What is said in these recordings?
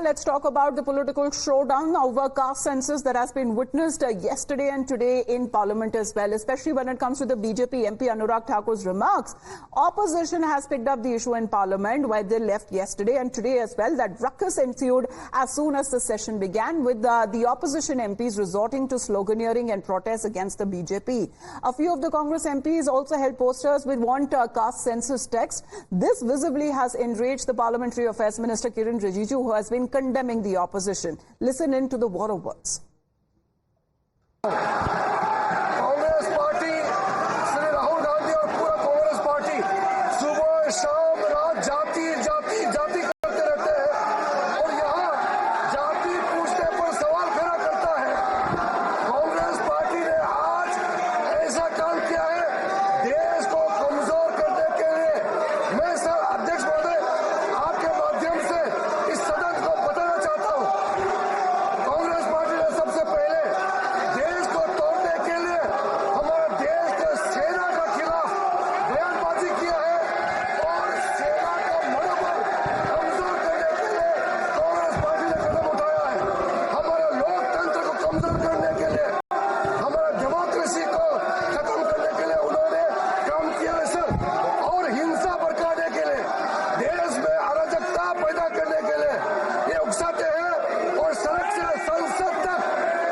Let's talk about the political showdown over caste census that has been witnessed yesterday and today in Parliament as well, especially when it comes to the BJP MP Anurag Thakur's remarks. Opposition has picked up the issue in Parliament, where they left yesterday and today as well. That ruckus ensued as soon as the session began, with the opposition MPs resorting to sloganeering and protests against the BJP. A few of the Congress MPs also held posters with want caste census text. This visibly has enraged the Parliamentary Affairs Minister Kiren Rijiju, who has been condemning the opposition. Listen in to the war of words. Congress party Shri Rahul Gandhi और पूरा Congress party सुबह शाम रात जाति जाति जाति करते रहते हैं और यहाँ जाति पूछने पर सवाल खड़ा करता है। कांग्रेस पार्टी ने आज ऐसा काम किया है देश को कमजोर करने के लिए। मैं सर अध्यक्ष महोदय आपके माध्यम से इस सदन को बताना चाहता हूँ, कांग्रेस पार्टी ने सबसे पहले देश को तोड़ने के लिए हमारे देश के सेना के खिलाफ बयानबाजी किया है और सेना का मनोबल कमजोर करने के लिए कांग्रेस पार्टी ने कदम उठाया है। हमारे लोकतंत्र को कमजोर करने के लिए, हमारे डेमोक्रेसी को खत्म करने के लिए उन्होंने काम किया है सर, और हिंसा भड़काने के लिए, देश में अराजकता पैदा करने के लिए ये उकसाते हैं और सड़क से संसद तक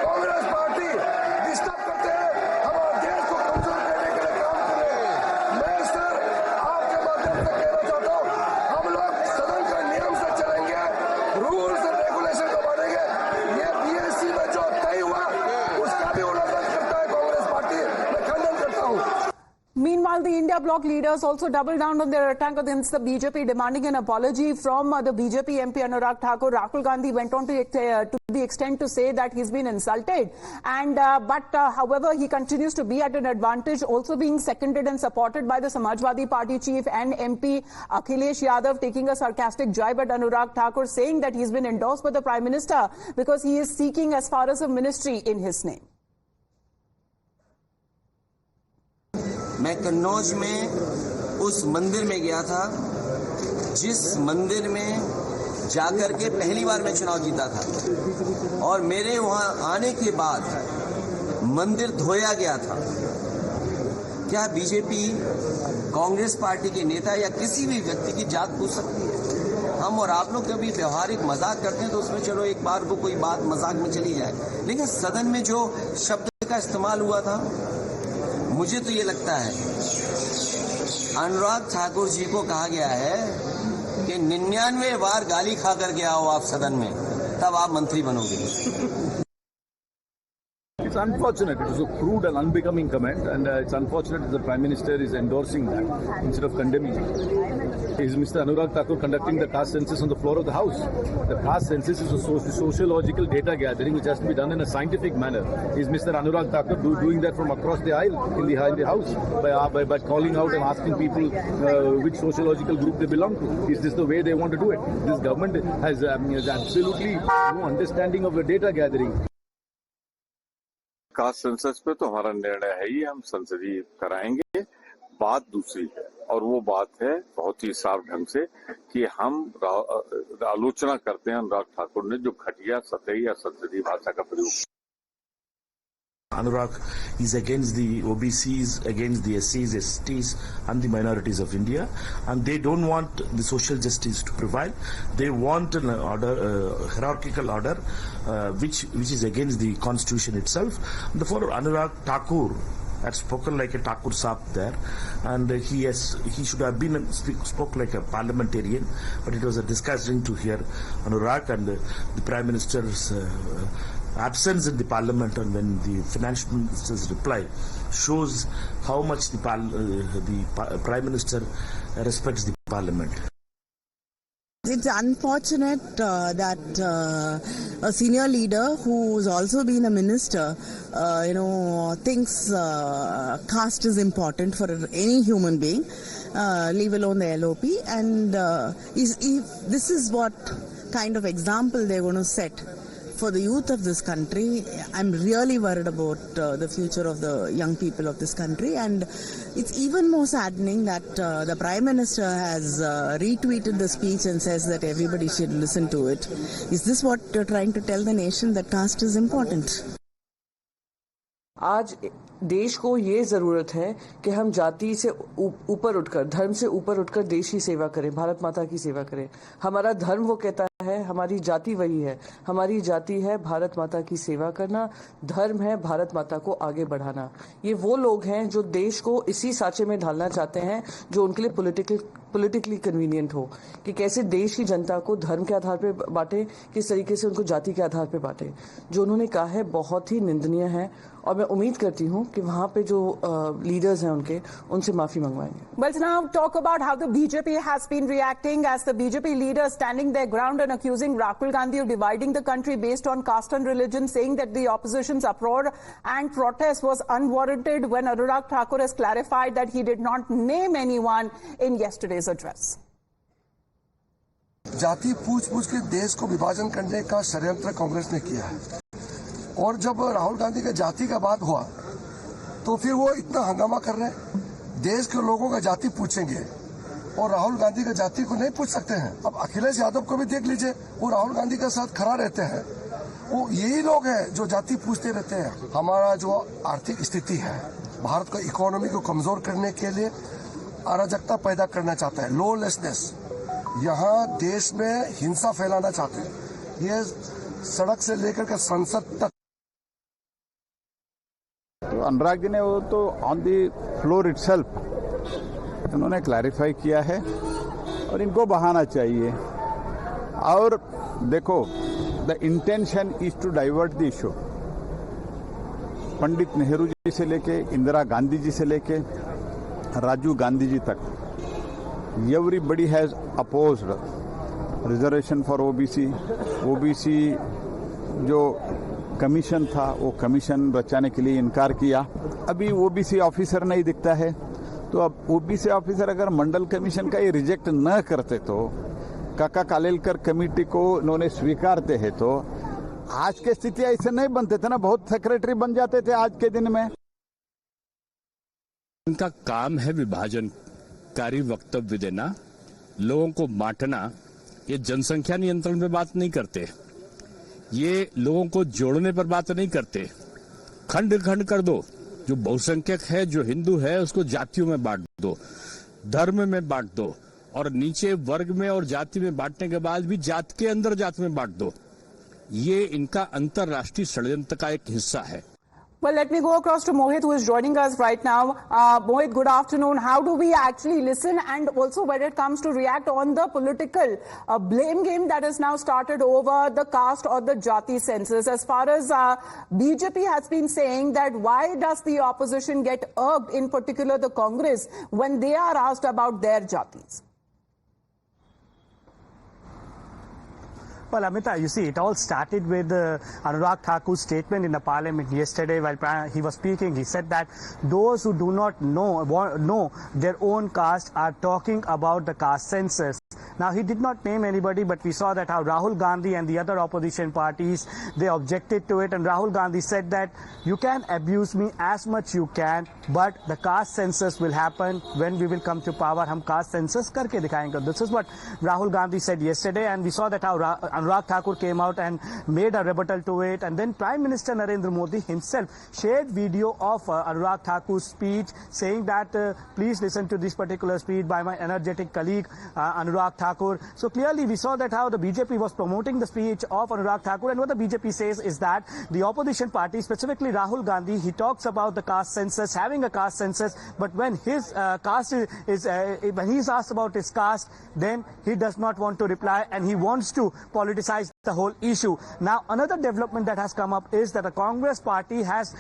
कांग्रेस पार्टी डिस्टर्ब करते हैं, हमारे देश को कमजोर करने के लिए काम कर रहे हैं। मैं सर आपके माध्यम से कहना चाहता हूँ, हम लोग सदन का नियम से चलेंगे, रूल्स एंड रेगुलेशन को मानेंगे। ये बीएससी में जो तय हुआ उसका भी उल्लंघन करता है कांग्रेस पार्टी, मैं खंडन करता हूँ। Meanwhile, the India bloc leaders also doubled down on their attack against the BJP, demanding an apology from the BJP MP Anurag Thakur. Rahul Gandhi went on to the extent to say that he's been insulted, and however, he continues to be at an advantage, also being seconded and supported by the Samajwadi Party chief and MP Akhilesh Yadav, taking a sarcastic jibe at Anurag Thakur, saying that he's been endorsed by the Prime Minister because he is seeking as far as a ministry in his name. मैं कन्नौज में उस मंदिर में गया था जिस मंदिर में जाकर के पहली बार मैं चुनाव जीता था, और मेरे वहां आने के बाद मंदिर धोया गया था। क्या बीजेपी कांग्रेस पार्टी के नेता या किसी भी व्यक्ति की जात पूछ सकती है? हम और आप लोग कभी व्यवहारिक मजाक करते हैं तो उसमें चलो एक बार को कोई बात मजाक में चली जाए, लेकिन सदन में जो शब्द का इस्तेमाल हुआ था, मुझे तो ये लगता है अनुराग ठाकुर जी को कहा गया है कि 99 बार गाली खा करके आओ आप सदन में, तब आप मंत्री बनोगे। It's unfortunate. It is a crude and unbecoming comment, and it's unfortunate that the Prime Minister is endorsing that instead of condemning it. Is Mr. Anurag Thakur conducting the caste census on the floor of the House? The caste census is a sociological data gathering which has to be done in a scientific manner. Is Mr. Anurag Thakur doing that from across the aisle in the House by calling out and asking people which sociological group they belong to? Is this the way they want to do it? This government has absolutely no understanding of the data gathering. Caste census पे तो हमारा निर्णय है ही, हम संसदीय कराएंगे। बात दूसरी है, और वो बात है बहुत ही साफ ढंग से कि हम आलोचना करते हैं अनुराग ठाकुर ने जो घटिया सतही या संसदीय भाषा का प्रयोग। Anurag is against the OBCs, against the SCs, STs and the minorities of India, and they don't want the social justice to prevail. They want an order, hierarchical order, which is against the constitution itself. Therefore, Anurag Thakur had spoken like a Thakur Saab there, and he should have been spoke like a parliamentarian, but it was a disgusting to hear Anurag and the Prime Minister's absence in the parliament, and when the finance minister's reply shows how much the Prime Minister respects the parliament. It's unfortunate that a senior leader who's also been a minister, thinks caste is important for any human being, leave alone the LOP, and if this is what kind of example they're going to set for the youth of this country, I'm really worried about the future of the young people of this country, and it's even more saddening that the Prime Minister has retweeted the speech and says that everybody should listen to it. Is this what you're trying to tell the nation, that caste is important? आज देश को ये जरूरत है कि हम जाति से ऊपर उठकर, धर्म से ऊपर उठकर देश की सेवा करें, भारत माता की सेवा करें। हमारा धर्म वो कहता है, हमारी जाति वही है। हमारी जाति है भारत माता की सेवा करना, धर्म है भारत माता को आगे बढ़ाना। ये वो लोग हैं जो देश को इसी सांचे में ढालना चाहते हैं जो उनके लिए पॉलिटिकली कन्वीनियंट हो, कि कैसे देश की जनता को धर्म के आधार पर बांटे, किस तरीके से उनको जाति के आधार पर बांटे। जो उन्होंने कहा है बहुत ही निंदनीय है, और मैं उम्मीद करती हूं कि वहां पे जो लीडर्स हैं उनसे माफी मंगवाएंगे। Well, now talk about how the BJP has been reacting as the BJP leaders standing their ground and accusing Rahul Gandhi of dividing the country based on caste and religion, saying that the opposition's uproar and protest was unwarranted when Anurag Thakur has clarified that he did not name anyone in yesterday's address. जाति पूछ के देश को विभाजन करने का षड्यंत्र कांग्रेस ने किया है, और जब राहुल गांधी का जाति का बात हुआ तो फिर वो इतना हंगामा कर रहे हैं। देश के लोगों का जाति पूछेंगे और राहुल गांधी का जाति को नहीं पूछ सकते हैं। अब अखिलेश यादव को भी देख लीजिए, वो राहुल गांधी के साथ खड़ा रहते हैं। वो यही लोग हैं जो जाति पूछते रहते हैं। हमारा जो आर्थिक स्थिति है, भारत को इकोनॉमी को कमजोर करने के लिए अराजकता पैदा करना चाहता है, लॉलेसनेस, यहाँ देश में हिंसा फैलाना चाहते हैं। ये सड़क से लेकर के संसद तक। तो अनुराग जी ने वो तो ऑन दी फ्लोर इटसेल्फ उन्होंने क्लैरिफाई किया है, और इनको बहाना चाहिए। और देखो, the intention is to divert the issue. Pandit Nehru ji से लेके इंदिरा गांधी जी से लेके राजीव गांधी जी तक, everybody has opposed reservation for OBC जो कमीशन था वो कमीशन बचाने के लिए इनकार किया। अभी ओबीसी ऑफिसर नहीं दिखता है, तो अब ओबीसी ऑफिसर अगर मंडल कमीशन का ये रिजेक्ट न करते तो काका कालेलकर कमेटी को उन्होंने स्वीकारते हैं तो आज के स्थिति ऐसे नहीं बनते थे ना, बहुत सेक्रेटरी बन जाते थे आज के दिन में। उनका काम है विभाजनकारी वक्तव्य देना, लोगों को बांटना। ये जनसंख्या नियंत्रण पे बात नहीं करते, ये लोगों को जोड़ने पर बात नहीं करते। खंड खंड कर दो, जो बहुसंख्यक है, जो हिंदू है, उसको जातियों में बांट दो, धर्म में बांट दो, और नीचे वर्ग में और जाति में बांटने के बाद भी जात के अंदर जात में बांट दो। ये इनका अंतरराष्ट्रीय षड्यंत्र का एक हिस्सा है। Well, let me go across to Mohit, who is joining us right now. Mohit, good afternoon. How do we actually listen, and also when it comes to react on the political blame game that is now started over the caste or the jati census? As far as BJP has been saying that why does the opposition get irked, in particular the Congress, when they are asked about their jatis? Well, Amita, you see, it all started with Anurag Thakur's statement in the parliament yesterday while he was speaking. He said that those who do not know their own caste are talking about the caste census. Now, he did not name anybody, but we saw that how Rahul Gandhi and the other opposition parties, they objected to it. And Rahul Gandhi said that you can abuse me as much you can, but the caste census will happen when we will come to power. Hum caste census karke dikhayenge. This is what Rahul Gandhi said yesterday. And we saw that how Anurag Thakur came out and made a rebuttal to it. And then Prime Minister Narendra Modi himself shared video of Anurag Thakur's speech saying that please listen to this particular speech by my energetic colleague Anurag Thakur. So clearly we saw that how the BJP was promoting the speech of Anurag Thakur, and what the BJP says is that the opposition party, specifically Rahul Gandhi, he talks about the caste census, having a caste census, but when his caste when he is asked about his caste, then he does not want to reply and he wants to politicize the whole issue. Now, another development that has come up is that the Congress party has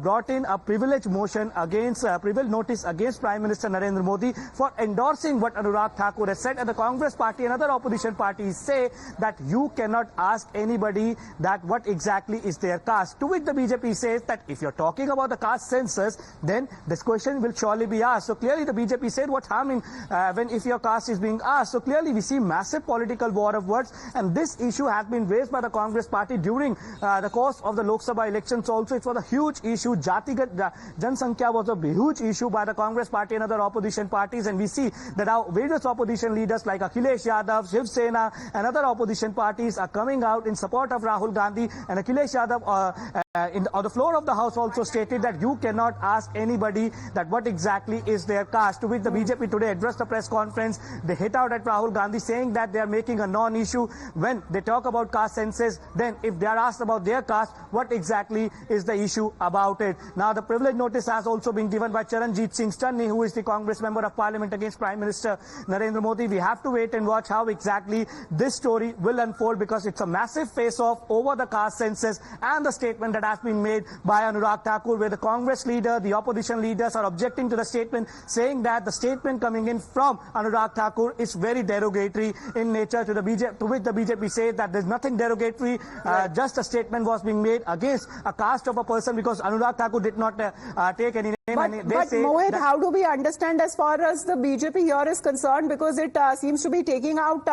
brought in a privilege motion against, privilege notice against Prime Minister Narendra Modi for endorsing what Anurag Thakur has said. And the Congress party and other opposition parties say that you cannot ask anybody that what exactly is their caste. To which the BJP says that if you're talking about the caste census, then this question will surely be asked. So clearly the BJP said what harm in if your caste is being asked. So clearly we see massive political war of words, and this issue has been been raised by the Congress party during the course of the Lok Sabha elections also. It was a huge issue. Jatigat Jansankhya was a huge issue by the Congress party and other opposition parties, and we see that now various opposition leaders like Akhilesh Yadav, Shiv Sena and other opposition parties are coming out in support of Rahul Gandhi, and Akhilesh Yadav on the floor of the House also stated that you cannot ask anybody that what exactly is their caste, to which the BJP today addressed the press conference. They hit out at Rahul Gandhi saying that they are making a non-issue when they talk about caste census. Then if they are asked about their caste, what exactly is the issue about it? Now the privilege notice has also been given by Charanjit Singh Stanni, who is the Congress member of Parliament against Prime Minister Narendra Modi. We have to wait and watch how exactly this story will unfold, because it's a massive face-off over the caste census and the statement that has been made by Anurag Thakur, where the Congress leader, the opposition leaders are objecting to the statement, saying that the statement coming in from Anurag Thakur is very derogatory in nature to the BJP, to which the BJP says that there's nothing derogatory, just a statement was being made against a caste of a person, because Anurag Thakur did not take any name. But Mohit, how do we understand as far as the BJP here is concerned? Because it seems to be taking out,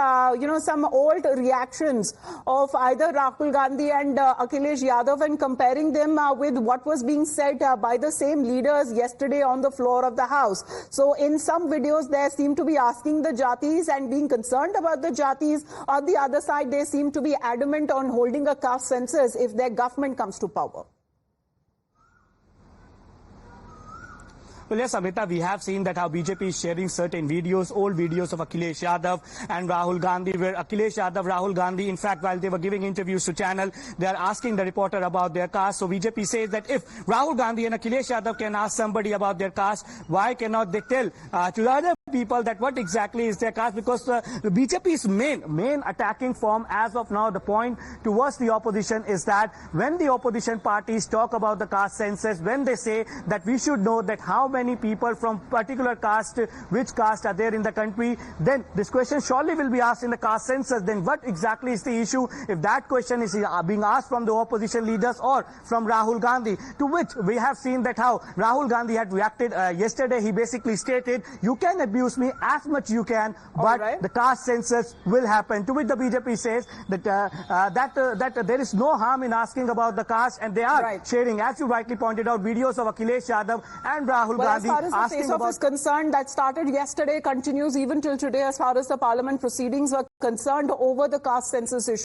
some old reactions of either Rahul Gandhi and Akhilesh Yadav and comparing them with what was being said by the same leaders yesterday on the floor of the House. So in some videos, they seem to be asking the Jatis and being concerned about the Jatis. On the other side, they seem to be adamant on holding a caste census if their government comes to power. Well, yes, Amita, we have seen that how BJP is sharing certain videos, old videos of Akhilesh Yadav and Rahul Gandhi, where Akhilesh Yadav, Rahul Gandhi, in fact, while they were giving interviews to Channel, they are asking the reporter about their caste. So BJP says that if Rahul Gandhi and Akhilesh Yadav can ask somebody about their caste, why cannot they tell to the other people that what exactly is their caste? Because the BJP's main attacking form as of now, the point towards the opposition is that when the opposition parties talk about the caste census, when they say that we should know that how many people from particular caste, which caste are there in the country, then this question surely will be asked in the caste census. Then what exactly is the issue if that question is being asked from the opposition leaders or from Rahul Gandhi? To which we have seen that how Rahul Gandhi had reacted yesterday. He basically stated, you can abuse me as much you can, but the caste census will happen. To which the BJP says that that there is no harm in asking about the caste, and they are sharing, as you rightly pointed out, videos of Akhilesh Yadav and Rahul Gandhi. As far as the face-off is concerned, that started yesterday, continues even till today as far as the parliament proceedings were concerned over the caste census issue.